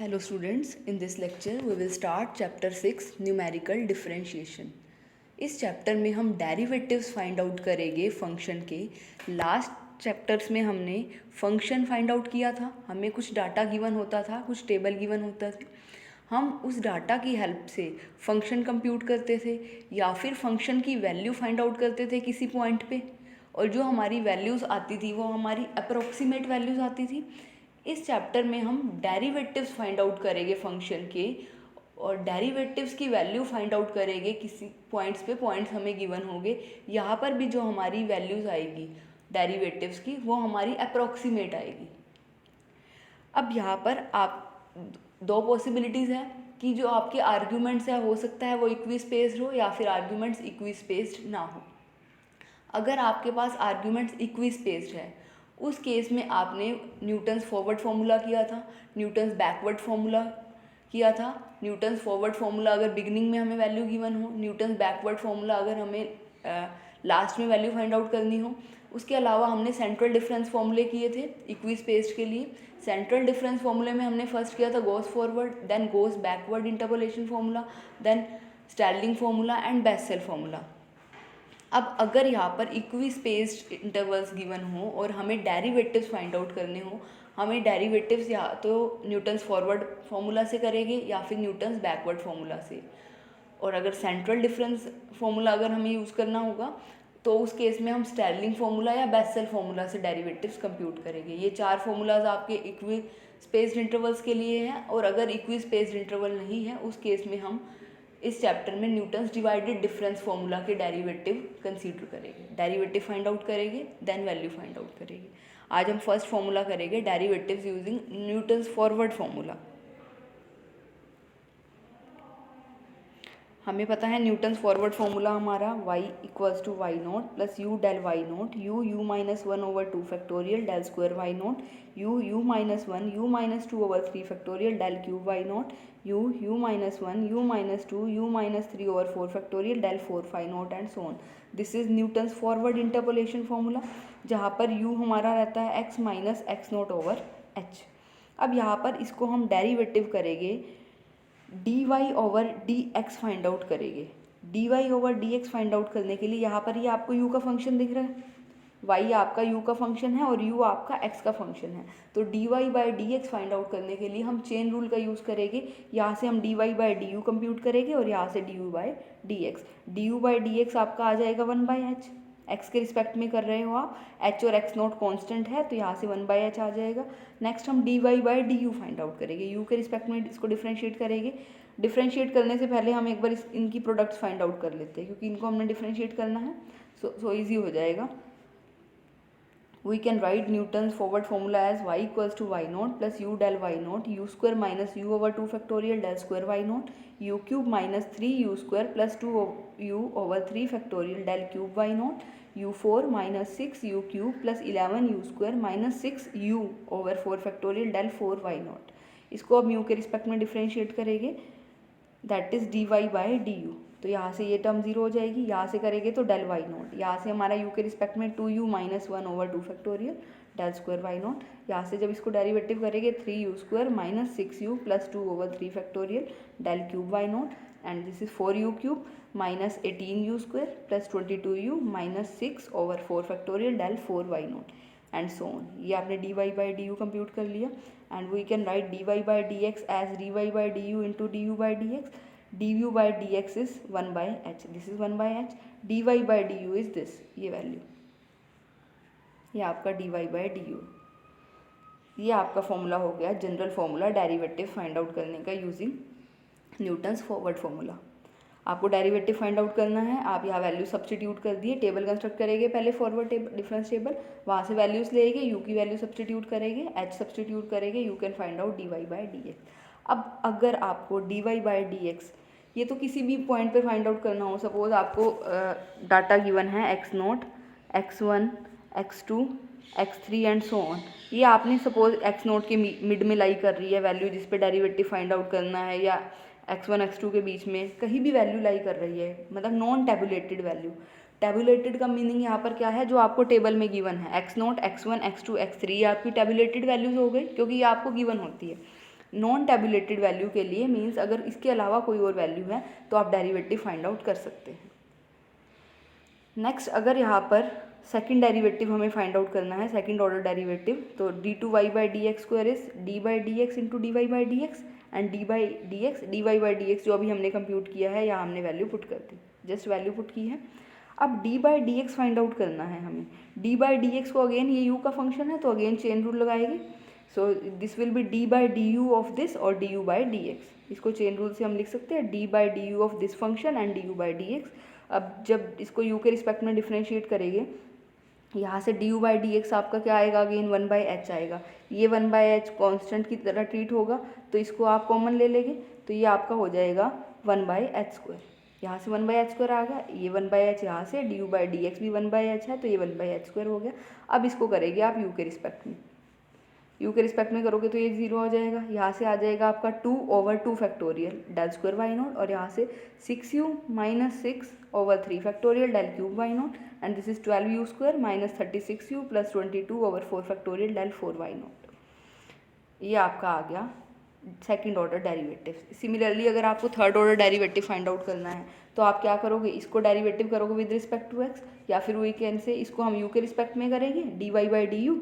Hello students, in this lecture we will start chapter 6 numerical differentiation. इस chapter में हम derivatives find out करेंगे function के। Last chapters में हमने फंक्शन फाइंड आउट किया था, हमें कुछ डाटा गिवन होता था, कुछ टेबल गिवन होता थे। हम उस डाटा की हेल्प से फंक्शन कंप्यूट करते थे या फिर फंक्शन की वैल्यू फाइंड आउट करते थे किसी पॉइंट पे, और जो हमारी वैल्यूज़ आती थी वो हमारी अप्रोक्सीमेट वैल्यूज़ आती थी। इस चैप्टर में हम डेरिवेटिव्स फाइंड आउट करेंगे फंक्शन के, और डेरिवेटिव्स की वैल्यू फाइंड आउट करेंगे किसी पॉइंट्स पे। पॉइंट्स हमें गिवन होंगे, यहाँ पर भी जो हमारी वैल्यूज़ आएगी डेरिवेटिव्स की वो हमारी अप्रोक्सीमेट आएगी। अब यहाँ पर आप दो पॉसिबिलिटीज़ है कि जो आपके आर्ग्यूमेंट्स है हो सकता है वो इक्वी स्पेस्ड हो या फिर आर्ग्यूमेंट्स इक्वी स्पेस्ड ना हो। अगर आपके पास आर्ग्यूमेंट्स इक्वी स्पेस्ड है उस केस में आपने न्यूटन्स फॉरवर्ड फार्मूला किया था, न्यूटन्स बैकवर्ड फार्मूला किया था। न्यूटन्स फॉरवर्ड फार्मूला अगर बिगनिंग में हमें वैल्यू गिवन हो, न्यूटन्स बैकवर्ड फार्मूला अगर हमें लास्ट में वैल्यू फाइंड आउट करनी हो। उसके अलावा हमने सेंट्रल डिफरेंस फार्मूले किए थे इक्वी स्पेस्ड के लिए। सेंट्रल डिफरेंस फार्मूले में हमने फर्स्ट किया था Gauss forward, then Gauss backward interpolation formula, then Stirling formula and Bessel formula. अब अगर यहाँ पर इक्वी स्पेस्ड इंटरवल्स गिवन हो और हमें डेरिवेटिव्स फाइंड आउट करने हो, हमें डेरिवेटिव्स या तो न्यूटन्स फॉरवर्ड फार्मूला से करेंगे या फिर न्यूटन्स बैकवर्ड फार्मूला से। और अगर सेंट्रल डिफरेंस फार्मूला अगर हमें यूज़ करना होगा तो उस केस में हम स्टैर्लिंग फार्मूला या बेसेल फार्मूला से डेरिवेटिव्स कंप्यूट करेंगे। ये चार फार्मूलाज आपके इक्वी स्पेस्ड इंटरवल्स के लिए हैं, और अगर इक्वी स्पेस्ड इंटरवल नहीं है उस केस में हम इस चैप्टर में न्यूटन्स डिवाइडेड डिफरेंस फार्मूला के डेरिवेटिव कंसीडर करेंगे। डेरिवेटिव फाइंड आउट करेंगे, देन वैल्यू फाइंड आउट करेंगे। आज हम फर्स्ट फार्मूला करेंगे derivatives using Newton's forward formula. हमें पता है न्यूटन्स फॉरवर्ड फार्मूला हमारा y equals to y naught plus u del y naught u minus 1/2 factorial del square y naught u minus 1 u minus 2/3 factorial del cube y naught u minus 1 u minus 2 u minus 3/4 factorial del 4 phi nought and so on. This is Newton's forward interpolation formula, जहाँ पर u हमारा रहता है x minus x nought over h। अब यहाँ पर इसको हम डेरिवेटिव करेंगे, d y over d x find out करेंगे। D y over d x find out करने के लिए यहाँ पर ये आपको u का फंक्शन दिख रहा है, y आपका u का फंक्शन है और u आपका x का फंक्शन है। तो d y by d x find out करने के लिए हम चेन रूल का यूज़ करेंगे। यहाँ से हम d y by d u compute करेंगे और यहाँ से d u by d x. D u by d x आपका आ जाएगा 1/h। एक्स के रिस्पेक्ट में कर रहे हो आप, एच और एक्स नोट कॉन्स्टेंट है तो यहाँ से 1/h आ जाएगा। नेक्स्ट हम d y by d u find out करेंगे, यू के रिस्पेक्ट में इसको डिफ्रेंशिएट करेंगे। डिफ्रेंशिएट करने से पहले हम एक बार इनकी प्रोडक्ट्स फाइंड आउट कर लेते हैं, क्योंकि इनको हमने डिफ्रेंशिएट करना है, सो ईजी हो जाएगा। We can write Newton's forward formula as y equals to y naught plus u del y naught u square minus u over 2 factorial del square y naught u cube minus 3u square plus 2u over 3 factorial del cube y naught u4 minus 6u cube plus 11u square minus 6u over 4 factorial del 4 y naught। इसको अब u के respect में differentiate करेंगे, that is d y by d u. तो यहाँ से ये term zero हो जाएगी, यहाँ से करेंगे तो डेल वाई नोट, यहाँ से हमारा u के रिस्पेक्ट में 2u minus 1/2 factorial del square y naught. यहाँ से जब इसको डेरिवेटिव करेंगे 3u square minus 6u plus 2/3 factorial del cube y naught and this is 4u cube minus 18u square plus 22u minus 6/4 factorial del 4 y naught and so on. ये आपने d y by d u compute कर लिया, and we can write d y by d x as d y by d you into D u by d x. du by dx is 1/h, this is 1/h, dy by du is this, ये value, ये आपका dy by du। ये आपका formula हो गया general formula derivative find out करने का using Newton's forward formula. आपको डेरिवेटिव फाइंड आउट करना है, आप यहाँ वैल्यू सब्सटीट्यूट कर दिए, टेबल कंस्ट्रक्ट करेंगे पहले फॉरवर्ड डिफरेंस टेबल, वहाँ से वैल्यूज लेंगे, यू की वैल्यू सब्सटीट्यूट करेंगे, एच सब्सटीट्यूट करेंगे, you can find out d y by d x. अब अगर आपको d y by d x ये तो किसी भी पॉइंट पे फाइंड आउट करना हो, सपोज आपको डाटा गिवन है x note, x1, x2, x3 and so on. ये आपने सपोज x नोट के मिड में लाई कर रही है वैल्यू जिस पे डेरिवेटिव फाइंड आउट करना है, या x1 x2 के बीच में कहीं भी वैल्यू लाई कर रही है, मतलब नॉन टैबुलेटेड वैल्यू। टैबुलेटेड का मीनिंग यहाँ पर क्या है, जो आपको टेबल में गिवन है x note, x1, x2, x3 ये आपकी टैबुलेटेड वैल्यूज हो गई क्योंकि ये आपको गिवन होती है। नॉन टेबुलेटेड वैल्यू के लिए मीन्स अगर इसके अलावा कोई और वैल्यू है तो आप डेरिवेटिव फाइंड आउट कर सकते हैं। नेक्स्ट अगर यहाँ पर सेकंड डेरिवेटिव हमें फाइंड आउट करना है, सेकंड ऑर्डर डेरिवेटिव, तो d2y/dx² is d/dx into dy/dx and d/dx जो अभी हमने कंप्यूट किया है, यहाँ हमने वैल्यू पुट कर दी, जस्ट वैल्यू पुट की है। अब d/dx फाइंड आउट करना है हमें। d/dx को अगेन ये u का फंक्शन है तो अगेन चेन रूल लगाएंगे, so this will be d/du of this और du/dx। इसको चेन रूल से हम लिख सकते हैं d/du of this function and du/dx। अब जब इसको u के रिस्पेक्ट में डिफ्रेंशिएट करेंगे, यहाँ से du/dx आपका क्या आएगा, अगेन 1/h आएगा। ये 1/h कॉन्स्टेंट की तरह ट्रीट होगा तो इसको आप कॉमन ले लेंगे तो ये आपका हो जाएगा 1/h²। यहाँ से 1/h² आ गया, ये 1/h यहाँ से, du/dx भी 1/h है तो ये 1/h² हो गया। अब इसको करेंगे आप u के रिस्पेक्ट में, u के रिस्पेक्ट में करोगे तो ये 0 हो जाएगा। यहाँ से आ जाएगा आपका 2/2 फैक्टोरियल del² y0 और यहाँ से 6u - 6/3 factorial del³ y0 and this is 12u² - 36u + 22/4 factorial del4 y0। ये आपका आ गया सेकंड ऑर्डर डेरिवेटिव। सिमिलरली अगर आपको third order derivative find out करना है तो आप क्या करोगे, इसको डेरिवेटिव करोगे विद रिस्पेक्ट टू x, या फिर वी कैन से इसको हम u के रिस्पेक्ट में करेंगे dy/du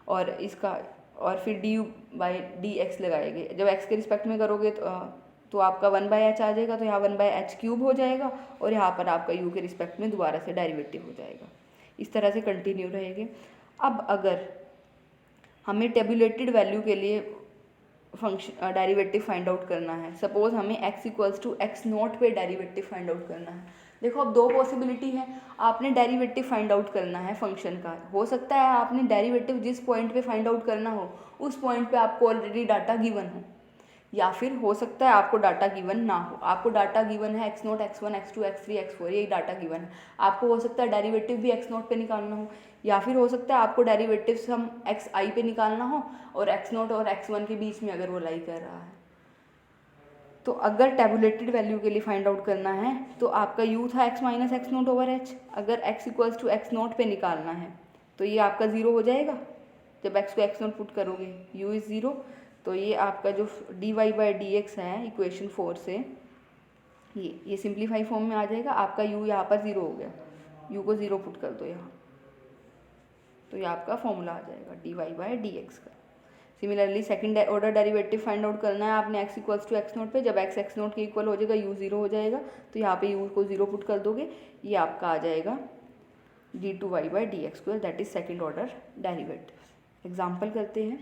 और इसका, और फिर du/dx लगाएंगे। जब x के रिस्पेक्ट में करोगे तो आपका 1/h आ जाएगा तो यहाँ 1/h³ हो जाएगा और यहाँ पर आपका u के रिस्पेक्ट में दोबारा से डेरिवेटिव हो जाएगा। इस तरह से कंटिन्यू रहेंगे। अब अगर हमें टेबुलेटेड वैल्यू के लिए फंक्शन डेरिवेटिव फाइंड आउट करना है, सपोज हमें x = x0 पे डेरिवेटिव फाइंड आउट करना है। देखो अब दो पॉसिबिलिटी है, आपने डेरिवेटिव फाइंड आउट करना है फंक्शन का। हो सकता है आपने डेरिवेटिव जिस पॉइंट पे फाइंड आउट करना हो उस पॉइंट पे आपको ऑलरेडी डाटा गिवन हो, या फिर हो सकता है आपको डाटा गिवन ना हो। आपको डाटा गिवन है x0, x1, x2, x3, x4, यही डाटा गिवन है। आपको हो सकता है डेरिवेटिव भी x0 पे निकालना हो, या फिर हो सकता है आपको डेरिवेटिव हम xi पे निकालना हो और x0 और x1 के बीच में अगर वो लाई कर रहा है। तो अगर टेबुलेटेड वैल्यू के लिए फाइंड आउट करना है तो आपका u था x - x0/h। अगर x = x0 पे निकालना है तो ये आपका 0 हो जाएगा। जब x को x0 पुट करोगे u इज़ 0, तो ये आपका जो dy/dx है इक्वेशन 4 से ये सिंप्लीफाई फॉर्म में आ जाएगा। आपका u यहाँ पर 0 हो गया, u को 0 पुट कर दो यहाँ, तो ये आपका फॉर्मूला आ जाएगा dy/dx का। Similarly second order derivative find out करना है आपने x = x0 पे। जब x x0 के इक्वल हो जाएगा u 0 हो जाएगा तो यहाँ पे u को 0 पुट कर दोगे, ये आपका आ जाएगा d2y/dx², that is second order derivative. Example करते हैं।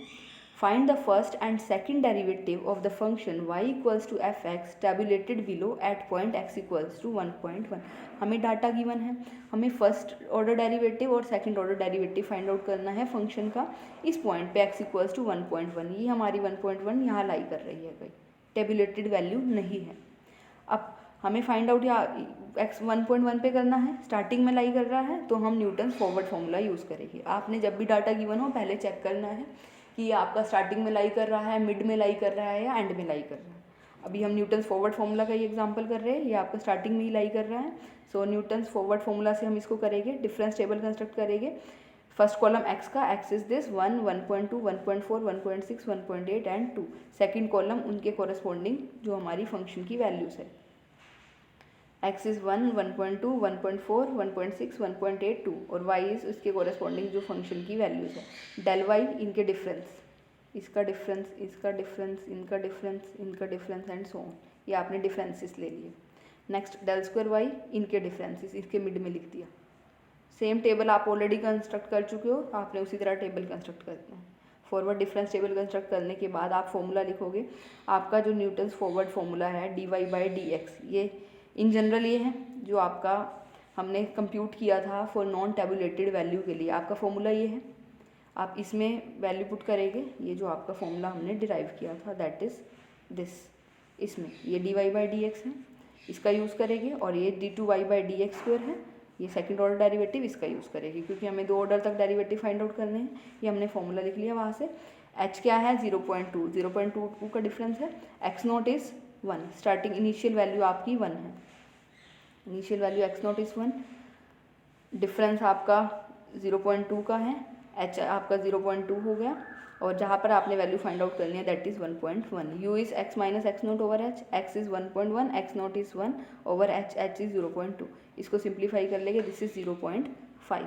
Find the first and second derivative of the function y = f(x) tabulated below at point x = 1.1। हमें डाटा गिवन है, हमें फर्स्ट ऑर्डर डेरिवेटिव और second order derivative find out करना है function का इस पॉइंट पे x = 1.1। ये हमारी 1.1 यहाँ लाई कर रही है, कोई टेबुलेटेड वैल्यू नहीं है। अब हमें फाइंड आउट या x 1.1 पे करना है, स्टार्टिंग में लाई कर रहा है तो हम न्यूटन फॉरवर्ड फॉर्मूला यूज़ करेंगे। आपने जब भी डाटा गिवन हो पहले चेक करना है कि ये आपका स्टार्टिंग में लाई कर रहा है, मिड में लाई कर रहा है या एंड में लाई कर रहा है। अभी हम न्यूटन्स फॉरवर्ड फॉर्मूला का ही एग्जांपल कर रहे हैं, ये आपका स्टार्टिंग में ही लाई कर रहा है। सो न्यूटन्स फॉरवर्ड फॉर्मूला से हम इसको करेंगे, डिफरेंस टेबल कंस्ट्रक्ट करेंगे। फर्स्ट कॉलम x का, x is this 1, 1.2, 1.4, 1.6, 1.8 and 2। Second column उनके कॉरेस्पॉन्डिंग जो हमारी फंक्शन की वैल्यूज़ है, x इज़ 1, 1.2, 1.4, 1.6, 1.8, 2 और y इज़ उसके कॉरेस्पॉन्डिंग जो फंक्शन की वैल्यूज़ है। डेल y इनके डिफरेंस, इसका डिफरेंस, इसका डिफरेंस, इनका डिफरेंस, इनका डिफरेंस एंड सो ऑन, ये आपने डिफरेंसेस ले लिए। नेक्स्ट del² y इनके डिफरेंसेस, इसके मिड में लिख दिया। सेम टेबल आप ऑलरेडी कंस्ट्रक्ट कर चुके हो, आपने उसी तरह टेबल कंस्ट्रक्ट करना है। फॉरवर्ड डिफरेंस टेबल कंस्ट्रक्ट करने के बाद आप फॉर्मूला लिखोगे। आपका जो न्यूटन्स फॉरवर्ड फॉर्मूला है dy/dx, ये इन जनरल ये है जो आपका हमने कंप्यूट किया था फॉर नॉन टेबुलेटेड वैल्यू के लिए। आपका फॉर्मूला ये है, आप इसमें वैल्यू पुट करेंगे। ये जो आपका फॉर्मूला हमने डिराइव किया था दैट इज़ दिस, इसमें ये dy/dx है, इसका यूज़ करेंगे और ये d2y/dx² है, ये सेकंड ऑर्डर डेरिवेटिव इसका यूज़ करेंगे क्योंकि हमें दो ऑर्डर तक डेरिवेटिव फाइंड आउट करने हैं। ये हमने फॉर्मूला लिख लिया वहाँ से। h क्या है 0.2, 0.22 का डिफरेंस है। x0 is 1, starting initial value आपकी 1 है, initial value x0 is 1, difference आपका 0.2 का है, h आपका 0.2 हो गया और जहाँ पर आपने वैल्यू फाइंड आउट करनी है that is 1.1. You is x minus x nought over H, x is 1.1, x note is 1 over H, H is 0.2. इसको सिंप्लीफाई कर लेंगे, दिस इज़ 0.5.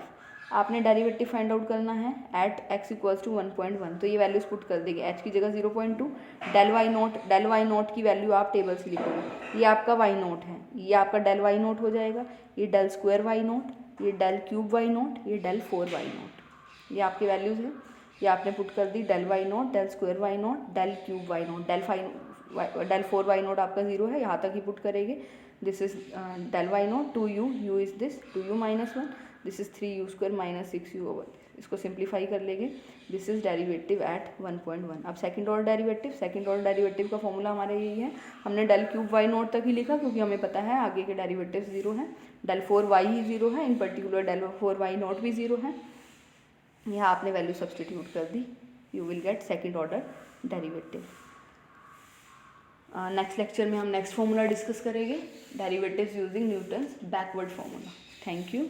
आपने डेरिवेटिव फाइंड आउट करना है एट x इक्वल्स टू 1.1, तो ये वैल्यूज पुट कर देंगे. h की जगह 0.2, डेल वाई नोट की वैल्यू आप टेबल से लिखोगे. ये आपका वाई नोट है, ये आपका डेल वाई नोट हो जाएगा, ये डेल स्क्वायर वाई नोट, ये डेल क्यूब वाई नोट, ये डेल 4 वाई नोट. ये आपकी वैल्यूज़ है, ये आपने पुट कर दी. Del y nought, del square y nought, del cube y nought, del 4 y nought आपका 0 है, यहाँ तक ही पुट करेंगे. This is del y nought two u, u is this, two u minus 1, दिस इज 3u square minus 6u over. इसको simplify कर लेंगे. This is derivative eight 1.1. अब सेकंड ऑर्डर डेरिवेटिव का फॉर्मूला हमारा यही है. हमने डेल क्यूब वाई नोट तक ही लिखा क्योंकि हमें पता है आगे के डेरिवेटिव 0 हैं. डेल 4 वाई ही 0 है, in particular del 4 y nought भी 0 है. यहाँ आपने वैल्यू सब्सटीट्यूट कर दी, you will get second order derivative. Next lecture में हम नेक्स्ट फॉर्मूला डिस्कस करेंगे, derivatives using Newton's backward formula. Thank you.